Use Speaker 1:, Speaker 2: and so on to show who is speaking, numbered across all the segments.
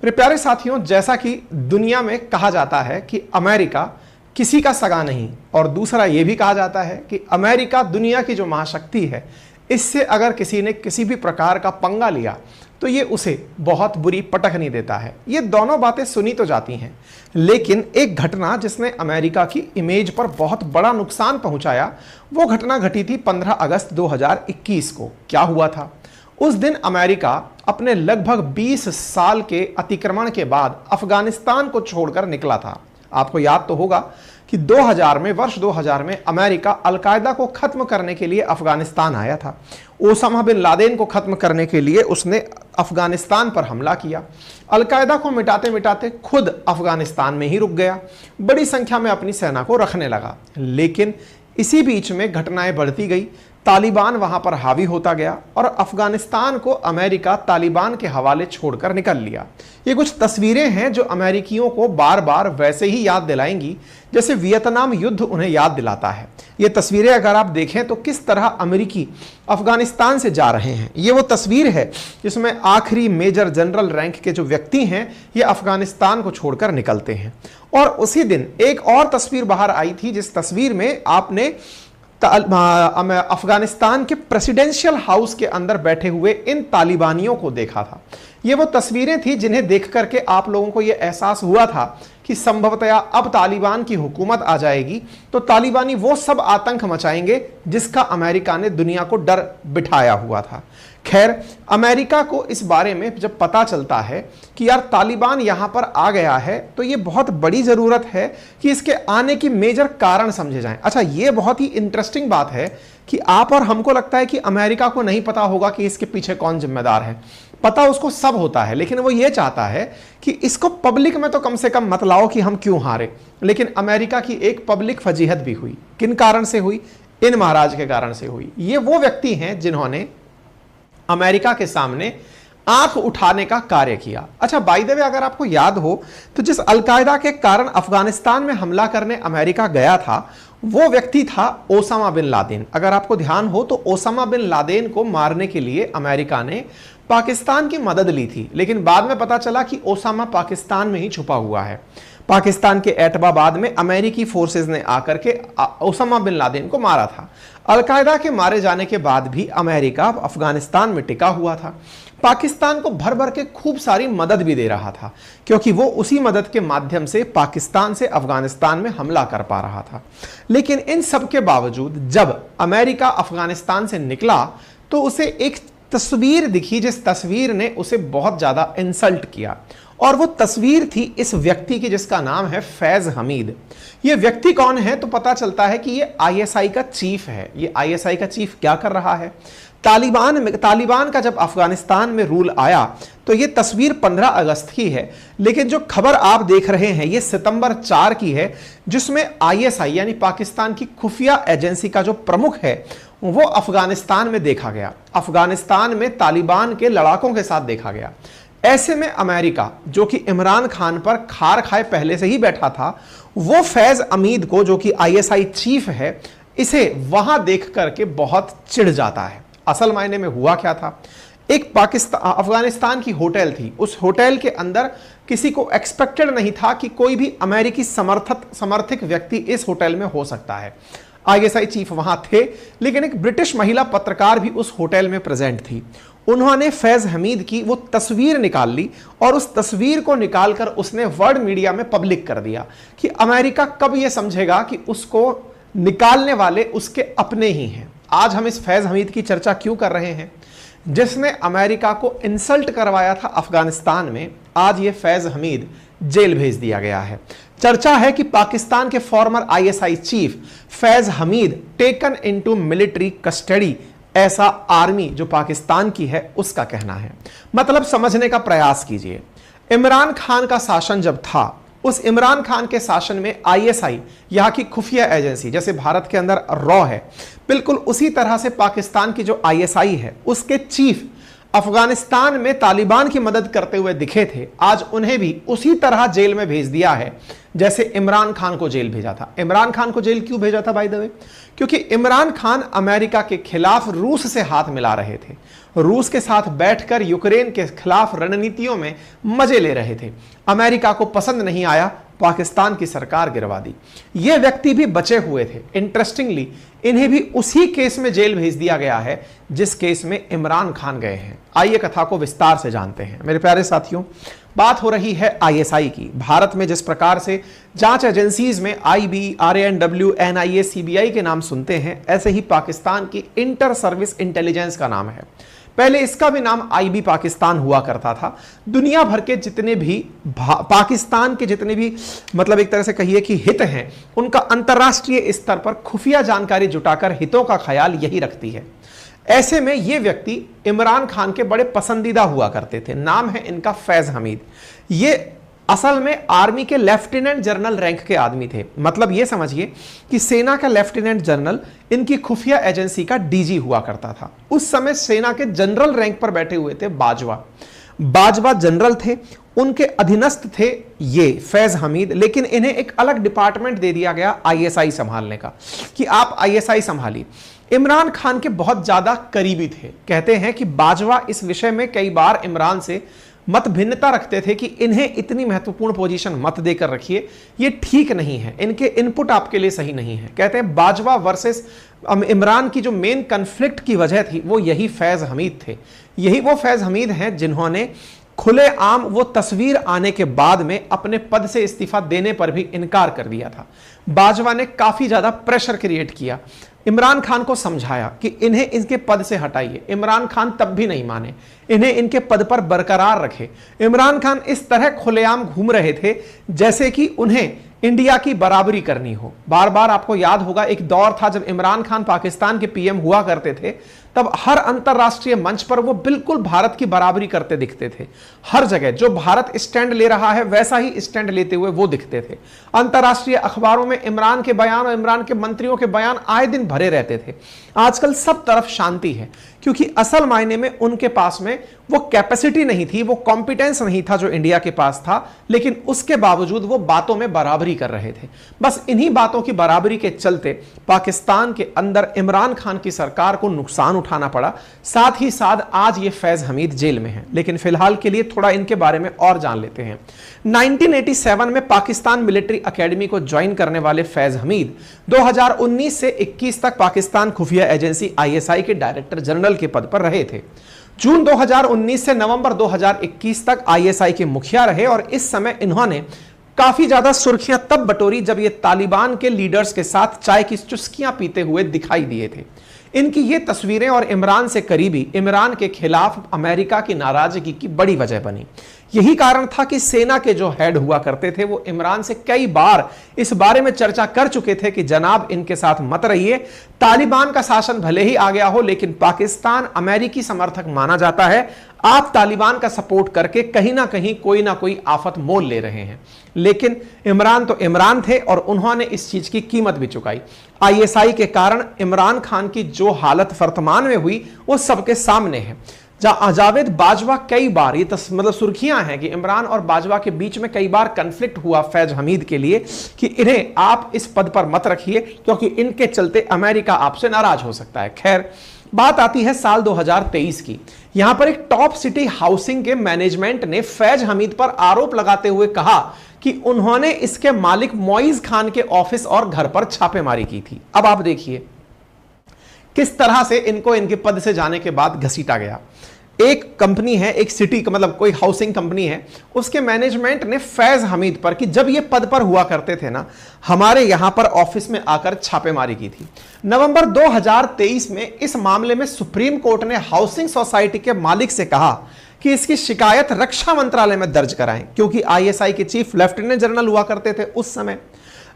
Speaker 1: मेरे प्यारे साथियों, जैसा कि दुनिया में कहा जाता है कि अमेरिका किसी का सगा नहीं, और दूसरा यह भी कहा जाता है कि अमेरिका दुनिया की जो महाशक्ति है, इससे अगर किसी ने किसी भी प्रकार का पंगा लिया तो ये उसे बहुत बुरी पटखनी देता है। ये दोनों बातें सुनी तो जाती हैं, लेकिन एक घटना जिसने अमेरिका की इमेज पर बहुत बड़ा नुकसान पहुंचाया, वो घटना घटी थी 15 अगस्त 2021 को। क्या हुआ था? उस दिन अमेरिका अपने लगभग 20 साल के अतिक्रमण के बाद अफगानिस्तान को छोड़कर निकला था। आपको याद तो होगा कि वर्ष 2000 में अमेरिका अलकायदा को खत्म करने के लिए अफगानिस्तान आया था। ओसामा बिन लादेन को खत्म करने के लिए उसने अफगानिस्तान पर हमला किया। अलकायदा को मिटाते मिटाते खुद अफगानिस्तान में ही रुक गया, बड़ी संख्या में अपनी सेना को रखने लगा। लेकिन इसी बीच में घटनाएं बढ़ती गई, तालिबान वहां पर हावी होता गया और अफगानिस्तान को अमेरिका तालिबान के हवाले छोड़कर निकल लिया। ये कुछ तस्वीरें हैं जो अमेरिकियों को बार बार वैसे ही याद दिलाएंगी जैसे वियतनाम युद्ध उन्हें याद दिलाता है। ये तस्वीरें अगर आप देखें तो किस तरह अमेरिकी अफगानिस्तान से जा रहे हैं। ये वो तस्वीर है जिसमें आखिरी मेजर जनरल रैंक के जो व्यक्ति हैं, ये अफगानिस्तान को छोड़कर निकलते हैं। और उसी दिन एक और तस्वीर बाहर आई थी, जिस तस्वीर में आपने अफगानिस्तान के प्रेसिडेंशियल हाउस के अंदर बैठे हुए इन तालिबानियों को देखा था। ये वो तस्वीरें थी जिन्हें देख करके आप लोगों को यह एहसास हुआ था कि संभवतया अब तालिबान की हुकूमत आ जाएगी तो तालिबानी वो सब आतंक मचाएंगे जिसका अमेरिका ने दुनिया को डर बिठाया हुआ था। खैर, अमेरिका को इस बारे में जब पता चलता है कि यार तालिबान यहां पर आ गया है, तो ये बहुत बड़ी जरूरत है कि इसके आने की मेजर कारण समझे जाएं। अच्छा, ये बहुत ही इंटरेस्टिंग बात है कि आप और हमको लगता है कि अमेरिका को नहीं पता होगा कि इसके पीछे कौन जिम्मेदार है। पता उसको सब होता है, लेकिन वो ये चाहता है कि इसको पब्लिक में तो कम से कम मत लाओ कि हम क्यों हारे। लेकिन अमेरिका की एक पब्लिक फजीहत भी हुई। किन कारण से हुई? इन महाराज के कारण से हुई। ये वो व्यक्ति हैं जिन्होंने अमेरिका के सामने आंख उठाने का कार्य किया। अच्छा, बाय द वे, अगर आपको याद हो तो जिस अलकायदा के कारण अफगानिस्तान में हमला करने अमेरिका गया था, वो व्यक्ति था ओसामा बिन लादेन। अगर आपको ध्यान हो तो ओसामा बिन लादेन को मारने के लिए अमेरिका ने पाकिस्तान की मदद ली थी, लेकिन बाद में पता चला कि ओसामा पाकिस्तान में ही छुपा हुआ है। पाकिस्तान के एटबाबाद में अमेरिकी फोर्सेस ने आकर के ओसामा बिन लादेन को मारा था। अलकायदा के मारे जाने के बाद भी अमेरिका अफगानिस्तान में टिका हुआ था। पाकिस्तान को भर भर के खूब सारी मदद भी दे रहा था, क्योंकि वो उसी मदद के माध्यम से पाकिस्तान से अफगानिस्तान में हमला कर पा रहा था। लेकिन इन सब के बावजूद जब अमेरिका अफगानिस्तान से निकला तो उसे एक तस्वीर दिखी, जिस तस्वीर ने उसे बहुत ज्यादा इंसल्ट किया। और वो तस्वीर थी इस व्यक्ति की जिसका नाम है फैज हमीद। ये व्यक्ति कौन है? तो पता चलता है कि ये आईएसआई का चीफ है। ये आईएसआई का चीफ क्या कर रहा है? तालिबान का जब अफगानिस्तान में रूल आया तो ये तस्वीर 15 अगस्त की है, लेकिन जो खबर आप देख रहे हैं ये सितंबर 4 की है, जिसमें आईएसआई यानी पाकिस्तान की खुफिया एजेंसी का जो प्रमुख है वो अफगानिस्तान में देखा गया। अफगानिस्तान में तालिबान के लड़ाकों के साथ देखा गया। ऐसे में अमेरिका, जो कि इमरान खान पर खार खाए पहले से ही बैठा था, वो फैज हमीद को, जो कि आईएसआई चीफ है, इसे वहां देख करके बहुत चिढ़ जाता है। असल मायने में हुआ क्या था? एक अफगानिस्तान की होटल थी। उस होटल के अंदर किसी को एक्सपेक्टेड नहीं था कि कोई भी अमेरिकी समर्थित व्यक्ति इस होटल में हो सकता है। आईएसआई चीफ वहां थे, लेकिन एक ब्रिटिश महिला पत्रकार भी उस होटल में प्रेजेंट थी। उन्होंने फैज हमीद की वो तस्वीर निकाल ली और उस तस्वीर को निकालकर उसने वर्ल्ड मीडिया में पब्लिक कर दिया कि अमेरिका कब यह समझेगा कि उसको निकालने वाले उसके अपने ही हैं। आज हम इस फैज हमीद की चर्चा क्यों कर रहे हैं? जिसने अमेरिका को इंसल्ट करवाया था अफगानिस्तान में, आज ये फैज हमीद जेल भेज दिया गया है। चर्चा है कि पाकिस्तान के farmer ISI chief Faiz Hamid taken into military custody, ऐसा आर्मी जो पाकिस्तान की है उसका कहना है। मतलब समझने का प्रयास कीजिए। इमरान खान का शासन जब था, उस इमरान खान के शासन में आईएसआई, यहां की खुफिया एजेंसी, जैसे भारत के अंदर रॉ है, बिल्कुल उसी तरह से पाकिस्तान की जो आईएसआई है उसके चीफ अफगानिस्तान में तालिबान की मदद करते हुए दिखे थे, आज उन्हें भी उसी तरह जेल में भेज दिया है जैसे इमरान खान को जेल भेजा था। इमरान खान को जेल क्यों भेजा था बाय द वे? क्योंकि इमरान खान अमेरिका के खिलाफ रूस से हाथ मिला रहे थे, रूस के साथ बैठकर यूक्रेन के खिलाफ रणनीतियों में मजे ले रहे थे। अमेरिका को पसंद नहीं आया, पाकिस्तान की सरकार गिरवा दी। ये व्यक्ति भी बचे हुए थे। इंटरेस्टिंगली इन्हें भी उसी केस में जेल भेज दिया गया है जिस केस में इमरान खान गए हैं। आइए कथा को विस्तार से जानते हैं। मेरे प्यारे साथियों, बात हो रही है आईएसआई की। भारत में जिस प्रकार से जांच एजेंसीज में आईबी, आरएनडब्ल्यू, एनआईए, सीबीआई के नाम सुनते हैं, ऐसे ही पाकिस्तान की इंटर सर्विस इंटेलिजेंस का नाम है। पहले इसका भी नाम आईबी पाकिस्तान हुआ करता था। दुनिया भर के जितने भी पाकिस्तान के जितने भी मतलब एक तरह से कहिए कि हित हैं, उनका अंतर्राष्ट्रीय स्तर पर खुफिया जानकारी जुटाकर हितों का ख्याल यही रखती है। ऐसे में ये व्यक्ति इमरान खान के बड़े पसंदीदा हुआ करते थे। नाम है इनका फैज हमीद। ये असल में आर्मी के लेफ्टिनेंट जनरल रैंक के आदमी थे। मतलब ये समझिए कि सेना का लेफ्टिनेंट जनरल इनकी खुफिया एजेंसी का डीजी हुआ करता था। उस समय सेना के जनरल रैंक पर बैठे हुए थे बाजवा जनरल थे, उनके अधीनस्थ थे ये फैज हमीद। लेकिन इन्हें एक अलग डिपार्टमेंट दे दिया गया आईएसआई संभालने का, कि आप आईएसआई संभालिए। इमरान खान के बहुत ज्यादा करीबी थे। कहते हैं कि बाजवा इस विषय में कई बार इमरान से मत भिन्नता रखते थे कि इन्हें इतनी महत्वपूर्ण पोजीशन मत देकर रखिए, ये ठीक नहीं है, इनके इनपुट आपके लिए सही नहीं है। कहते हैं बाजवा वर्सेस इमरान की जो मेन कन्फ्लिक्ट की वजह थी वो यही फैज हमीद थे। यही वो फैज हमीद हैं जिन्होंने खुलेआम वो तस्वीर आने के बाद में अपने पद से इस्तीफा देने पर भी इनकार कर दिया था। बाजवा ने काफी ज्यादा प्रेशर क्रिएट किया, इमरान खान को समझाया कि इन्हें इनके पद से हटाइए। इमरान खान तब भी नहीं माने, इन्हें इनके पद पर बरकरार रखे। इमरान खान इस तरह खुलेआम घूम रहे थे जैसे कि उन्हें इंडिया की बराबरी करनी हो। बार बार आपको याद होगा एक दौर था जब इमरान खान पाकिस्तान के पीएम हुआ करते थे, तब हर अंतरराष्ट्रीय मंच पर वो बिल्कुल भारत की बराबरी करते दिखते थे। हर जगह जो भारत स्टैंड ले रहा है वैसा ही स्टैंड लेते हुए वो दिखते थे। अंतरराष्ट्रीय अखबारों में इमरान के बयान और इमरान के मंत्रियों के बयान आए दिन भरे रहते थे। आजकल सब तरफ शांति है, क्योंकि असल मायने में उनके पास में वो कैपेसिटी नहीं थी, वो कॉम्पिटेंस नहीं था जो इंडिया के पास था, लेकिन उसके बावजूद वो बातों में बराबरी कर रहे थे। बस इन्हीं बातों की बराबरी के चलते पाकिस्तान के अंदर इमरान खान की सरकार को नुकसान उठाना पड़ा। साथ ही साथ आज ये फैज हमीद जेल में हैं। लेकिन फिलहाल के लिए थोड़ा इनके बारे में और जान लेते हैं। 1987 में पाकिस्तान मिलिट्री एकेडमी को ज्वाइन करने वाले फैज हमीद 2019 से 21 तक पाकिस्तान खुफिया एजेंसी आईएसआई के डायरेक्टर जनरल के पद पर रहे थे। जून 2019 से नवंबर 2021 तक आईएसआई के मुखिया रहे और इस समय इन्होंने काफी ज्यादा सुर्खियां तब बटोरी जब ये तालिबान के लीडर्स के साथ चाय की चुस्कियां पीते हुए दिखाई दिए थे। इनकी ये तस्वीरें और इमरान से करीबी इमरान के खिलाफ अमेरिका की नाराजगी की बड़ी वजह बनी। यही कारण था कि सेना के जो हेड हुआ करते थे वो इमरान से कई बार इस बारे में चर्चा कर चुके थे कि जनाब इनके साथ मत रहिए, तालिबान का शासन भले ही आ गया हो लेकिन पाकिस्तान अमेरिकी समर्थक माना जाता है, आप तालिबान का सपोर्ट करके कहीं ना कहीं कोई ना कोई आफत मोल ले रहे हैं। लेकिन इमरान तो इमरान थे और उन्होंने इस चीज की कीमत भी चुकाई। आईएसआई के कारण इमरान खान की जो हालत वर्तमान में हुई वो सबके सामने है। जावेद बाजवा कई बार, ये मतलब सुर्खियां हैं कि इमरान और बाजवा के बीच में कई बार कन्फ्लिक्ट हुआ फैज हमीद के लिए कि इन्हें आप इस पद पर मत रखिए क्योंकि इनके चलते अमेरिका आपसे नाराज हो सकता है। खैर, बात आती है साल 2023 की। यहां पर एक टॉप सिटी हाउसिंग के मैनेजमेंट ने फैज हमीद पर आरोप लगाते हुए कहा कि उन्होंने इसके मालिक मोइज खान के ऑफिस और घर पर छापेमारी की थी। अब आप देखिए किस तरह से इनको इनके पद से जाने के बाद घसीटा गया। एक कंपनी है, एक सिटी का मतलब कोई हाउसिंग कंपनी है, उसके मैनेजमेंट ने फैज हमीद पर कि जब ये पद पर हुआ करते थे ना, हमारे यहां पर ऑफिस में आकर छापेमारी की थी। नवंबर 2023 में इस मामले में सुप्रीम कोर्ट ने हाउसिंग सोसाइटी के मालिक से कहा कि इसकी शिकायत रक्षा मंत्रालय में दर्ज कराएं, क्योंकि आईएसआई के चीफ लेफ्टिनेंट जनरल हुआ करते थे उस समय।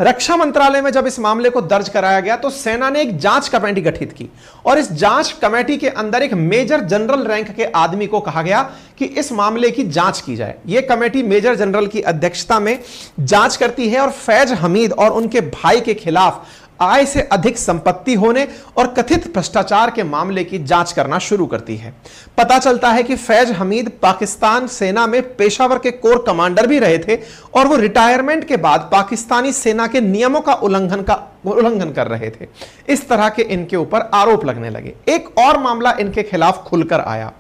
Speaker 1: रक्षा मंत्रालय में जब इस मामले को दर्ज कराया गया तो सेना ने एक जांच कमेटी गठित की और इस जांच कमेटी के अंदर एक मेजर जनरल रैंक के आदमी को कहा गया कि इस मामले की जांच की जाए। यह कमेटी मेजर जनरल की अध्यक्षता में जांच करती है और फैज हमीद और उनके भाई के खिलाफ आय से अधिक संपत्ति होने और कथित भ्रष्टाचार के मामले की जांच करना शुरू करती है। पता चलता है कि फैज हमीद पाकिस्तान सेना में पेशावर के कोर कमांडर भी रहे थे और वो रिटायरमेंट के बाद पाकिस्तानी सेना के नियमों का उल्लंघन कर रहे थे। इस तरह के इनके ऊपर आरोप लगने लगे। एक और मामला इनके खिलाफ खुलकर आया।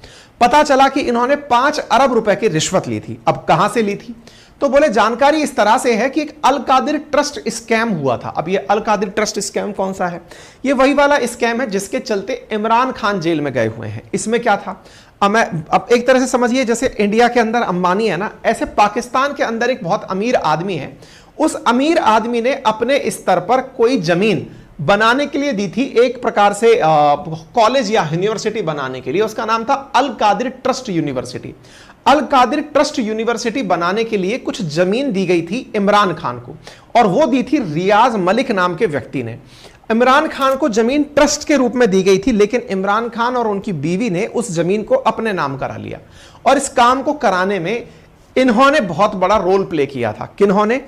Speaker 1: पता चला कि इन्होंने 5 अरब रुपए की रिश्वत ली थी। अब कहां से ली थी? तो बोले जानकारी इस तरह से है कि एक अल कादिर ट्रस्ट स्कैम हुआ था। अब ये अल कादिर ट्रस्ट स्कैम कौन सा है? ये वही वाला स्कैम है जिसके चलते इमरान खान जेल में गए हुए हैं। इसमें क्या था? अब एक तरह से समझिए, जैसे इंडिया के अंदर अंबानी है ना, ऐसे पाकिस्तान के अंदर एक बहुत अमीर आदमी है। उस अमीर आदमी ने अपने स्तर पर कोई जमीन बनाने के लिए दी थी, एक प्रकार से कॉलेज या यूनिवर्सिटी बनाने के लिए। उसका नाम था अल कादिर ट्रस्ट यूनिवर्सिटी। अल कादिर ट्रस्ट यूनिवर्सिटी बनाने के लिए कुछ जमीन दी गई थी इमरान खान को, और वो दी थी रियाज मलिक नाम के व्यक्ति ने। इमरान खान को जमीन ट्रस्ट के रूप में दी गई थी, लेकिन इमरान खान और उनकी बीवी ने उस जमीन को अपने नाम करा लिया। और इस काम को कराने में इन्होंने बहुत बड़ा रोल प्ले किया था। किन्होंने?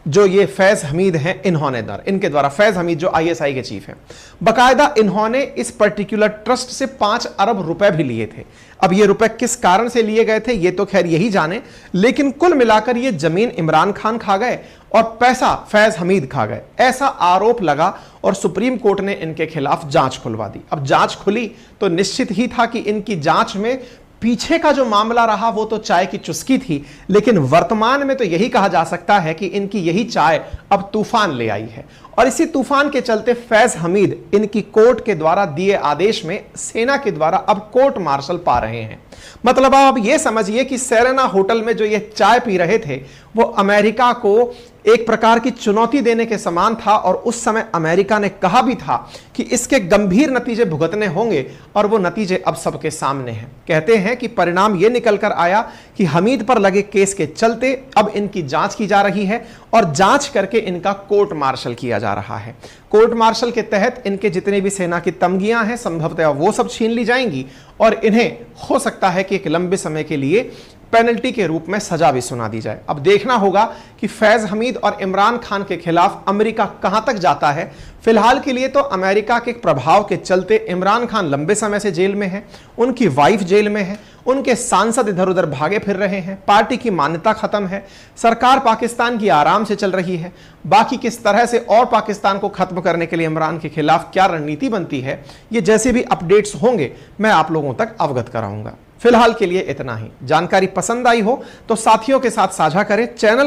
Speaker 1: जो ये फैज हमीद हैं, इनके द्वारा फैज हमीद जो आईएसआई के चीफ हैं, बकायदा इन्होंने इस पर्टिकुलर ट्रस्ट से 5 अरब रुपए भी लिए थे। अब ये रुपए किस कारण से लिए गए थे ये तो खैर यही जाने, लेकिन कुल मिलाकर ये जमीन इमरान खान खा गए और पैसा फैज हमीद खा गए, ऐसा आरोप लगा और सुप्रीम कोर्ट ने इनके खिलाफ जांच खुलवा दी। अब जांच खुली तो निश्चित ही था कि इनकी जांच में पीछे का जो मामला रहा वो तो चाय की चुस्की थी, लेकिन वर्तमान में तो यही कहा जा सकता है कि इनकी यही चाय अब तूफान ले आई है। और इसी तूफान के चलते फैज हमीद इनकी कोर्ट के द्वारा दिए आदेश में सेना के द्वारा अब कोर्ट मार्शल पा रहे हैं। मतलब आप ये समझिए कि सेरेना होटल में जो ये चाय पी रहे थे वो अमेरिका को एक प्रकार की चुनौती देने के समान था, और उस समय अमेरिका ने कहा भी था कि इसके गंभीर नतीजे भुगतने होंगे, और वो नतीजे अब सबके सामने हैं। कहते हैं कि परिणाम ये निकल कर आया कि हमीद पर लगे केस के चलते अब इनकी जांच की जा रही है और जांच करके इनका कोर्ट मार्शल किया जा रहा है। कोर्ट मार्शल के तहत इनके जितने भी सेना की तमगियां हैं संभवतः वो सब छीन ली जाएंगी, और इन्हें हो सकता है कि एक लंबे समय के लिए पेनल्टी के रूप में सजा भी सुना दी जाए। अब देखना होगा कि फैज हमीद और इमरान खान के खिलाफ अमेरिका कहां तक जाता है। फिलहाल के लिए तो अमेरिका के प्रभाव के चलते इमरान खान लंबे समय से जेल में है, उनकी वाइफ जेल में है, उनके सांसद इधर उधर भागे फिर रहे हैं, पार्टी की मान्यता खत्म है, सरकार पाकिस्तान की आराम से चल रही है। बाकी किस तरह से और पाकिस्तान को खत्म करने के लिए इमरान के खिलाफ क्या रणनीति बनती है, ये जैसे भी अपडेट्स होंगे मैं आप लोगों तक अवगत कराऊंगा। फिलहाल के लिए इतना ही। जानकारी पसंद आई हो तो साथियों के साथ साझा करें। चैनल